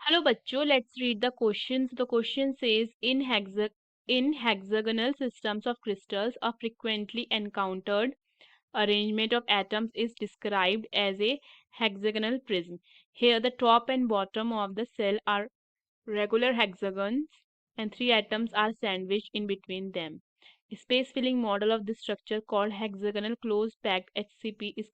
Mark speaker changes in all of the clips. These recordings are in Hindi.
Speaker 1: Hello bachcho, let's read the questions. The question says in hexagonal systems of crystals, a frequently encountered arrangement of atoms is described as a hexagonal prism. Here the top and bottom of the cell are regular hexagons and three atoms are sandwiched in between them. A space-filling model of this structure called hexagonal closed-packed HCP is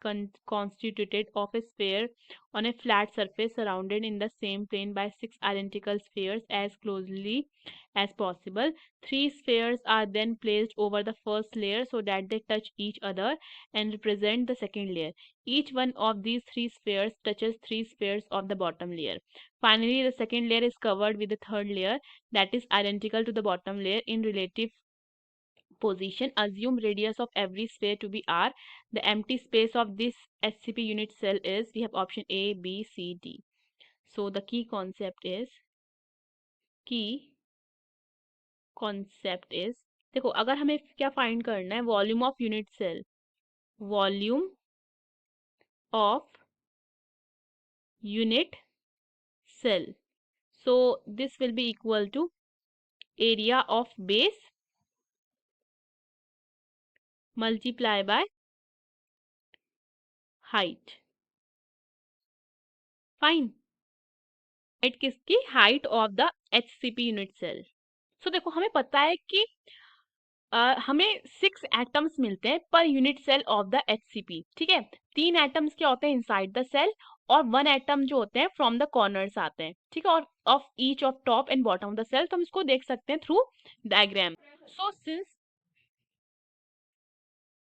Speaker 1: constituted of a sphere on a flat surface surrounded in the same plane by six identical spheres as closely as possible. Three spheres are then placed over the first layer so that they touch each other and represent the second layer. Each one of these three spheres touches three spheres of the bottom layer. Finally, the second layer is covered with the third layer that is identical to the bottom layer in relative position. Assume radius of every sphere to be r. The empty space of this SCP unit cell is, we have option A, B, C, D. So the key concept is देखो अगर हमें क्या फाइंड करना है, volume of unit cell, volume of unit cell. So this will be equal to area of base multiply by height. Fine. Height किसकी? Height of the HCP unit cell. So देखो हमें पता है कि हमें 6 एटम्स मिलते हैं पर unit cell of the HCP. ठीक है, 3 एटम्स क्या होते हैं इनसाइड द सेल और 1 एटम जो होते हैं फ्रॉम द कॉर्नर्स आते हैं. ठीक है, और of each of top and bottom of the cell. तो हम इसको देख सकते हैं through diagram. So since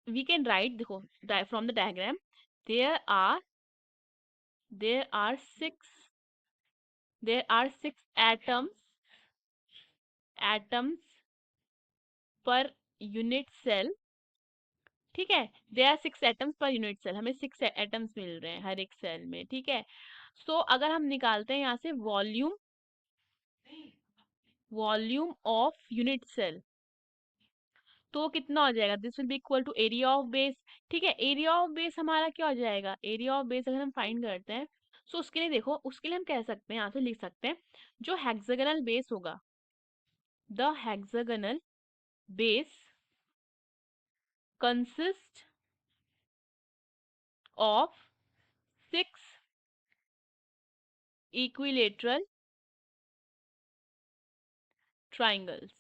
Speaker 1: we can write, देखो from the diagram there are there are six atoms per unit cell. ठीक है, there are 6 atoms per unit cell. हमें 6 एटम्स मिल रहे हैं हर एक सेल में. ठीक है, सो अगर हम निकालते हैं यहाँ से वॉल्यूम ऑफ यूनिट सेल तो कितना हो जाएगा? This will be equal to area of base. ठीक है, एरिया ऑफ बेस हमारा क्या हो जाएगा? एरिया ऑफ बेस अगर हम फाइंड करते हैं सो उसके लिए देखो, उसके लिए हम कह सकते हैं, यहाँ से लिख सकते हैं जो हेक्सागोनल बेस होगा, the hexagonal base consist of 6 equilateral triangles.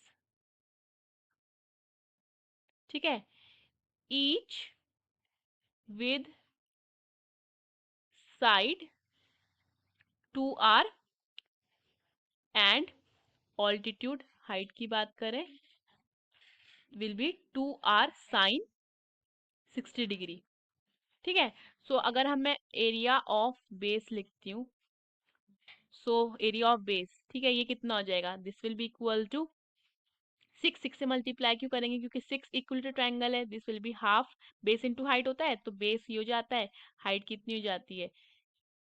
Speaker 1: ठीक है, each with side 2r and altitude, height की बात करें, will be 2r sin 60 degree. ठीक है, सो अगर हम मैं एरिया ऑफ बेस लिखती हूँ, सो एरिया ऑफ बेस, ठीक है, ये कितना हो जाएगा? This will be equal to 6 से मल्टीप्लाई क्यों करेंगे? क्योंकि 6 इक्वल टू ट्रायंगल है. This will be half base into height होता है, तो बेस ये हो जाता है, हाइट कितनी हो जाती है?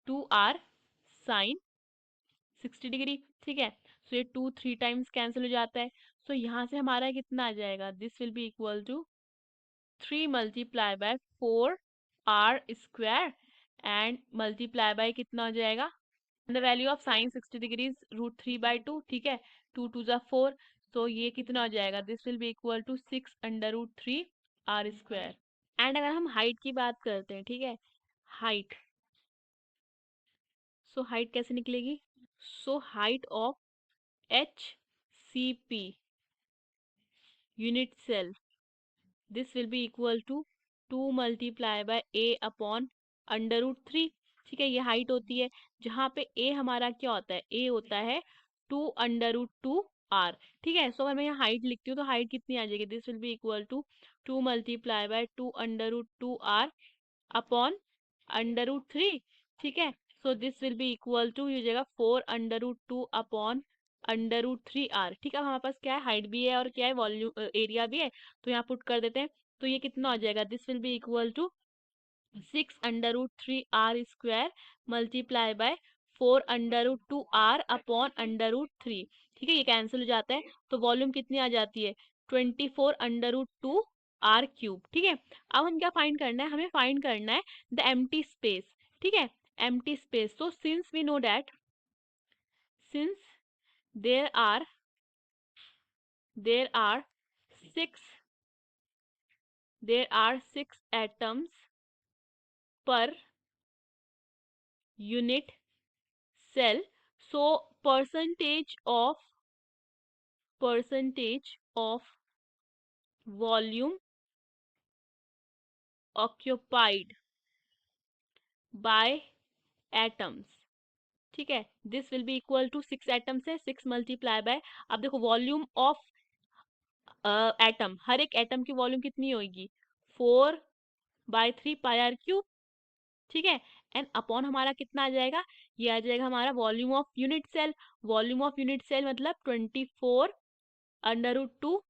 Speaker 1: 2r sign 60 degree. ठीक है, सो ये 2 3 टाइम्स कैंसिल हो जाता है. सो यहाँ से हमारा कितना आ जाएगा? This will be equal to 3 multiply by 4r square and multiply by कितना हो जाएगा? The value of sine 60 degrees √3/2. ठीक है, 2 2 जा 4. तो ये कितना हो जाएगा? This will be equal to 6√3r square. And अगर हम हाइट की बात करते हैं, ठीक है, हाइट, सो हाइट कैसे निकलेगी? So height of HCP unit cell, this will be equal to 2 multiply by a upon √3. ठीक है, ये हाइट होती है, जहाँ पे a हमारा क्या होता है? a होता है 2√2r. ठीक है, सो अगर मैं यहाँ हाइट लिखती हूँ तो हाइट कितनी आ जाएगी? This will be equal to 2 multiply by 2√2r upon √3. ठीक है, so this will be equal to, ये हो जाएगा 4√2 अपॉन √3r. ठीक है, हमारे पास क्या है? हाइट भी है और क्या है? वॉल्यूम एरिया भी है, तो यहाँ पुट कर देते हैं. तो ये कितना हो जाएगा? This will be equal to 6√3r square multiply by 4√2r upon √3. ठीक है, ये कैंसिल हो जाता है, तो वॉल्यूम कितनी आ जाती है? 24√2r cube. ठीक है, अब हम क्या फाइंड करना है? हमें फाइंड करना है द एम्प्टी स्पेस. ठीक है, empty space. So since we know that since there are there are six there are 6 atoms per unit cell, so percentage of volume occupied by atoms, ठीक है, this will be equal to 6 atoms है, 6 × अब देखो वॉल्यूम ऑफ एटम, हर एक एटम की वॉल्यूम कितनी होगी, 4/3 πr³, ठीक है। एंड अपॉन हमारा कितना आ जाएगा, ये आ जाएगा हमारा volume of unit cell. Volume of unit cell मतलब 24/√2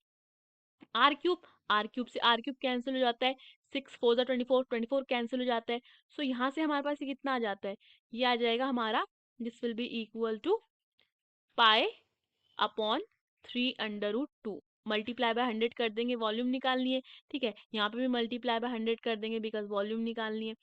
Speaker 1: r³। r³ से r³ कैंसिल हो जाता है, 6 4 = 24, 24 कैंसिल हो जाता है। सो यहाँ से हमारे पास ये कितना आ जाता है, ये आ जाएगा हमारा, this will be equal to π/3√2। Multiply by 100 कर देंगे, वॉल्यूम निकालनी है, ठीक है। यहाँ पे भी मल्टीप्लाई बाय 100 कर देंगे बिकॉज वॉल्यूम निकालनी है।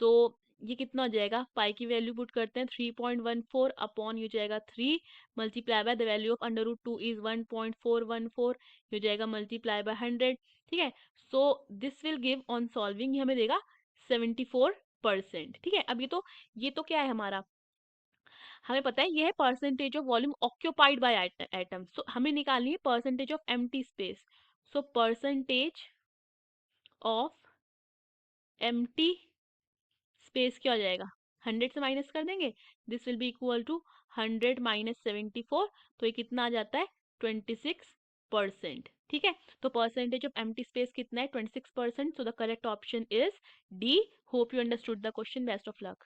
Speaker 1: सो ये कितना हो जाएगा, पाई की वैल्यू पुट करते हैं 3.14 अपॉन ये हो जाएगा 3 multiply by the value of √2 is 1.414, ये हो जाएगा मल्टीप्लाई बाय 100, ठीक है। So this will give on solving, ये हमें देगा 74%, ठीक है। अब ये तो क्या है हमारा, हमें पता है ये है percentage of volume occupied by atoms, तो हमें निकालनी है percentage of empty space. So percentage of empty space क्या हो जाएगा, 100 से माइनस कर देंगे, this will be equal to 100 - 74, तो ये कितना आ जाता है 26%, ठीक है। तो परसेंटेज ऑफ एम्प्टी स्पेस कितना है 26%, so the correct option is D. Hope you understood the question, best of luck.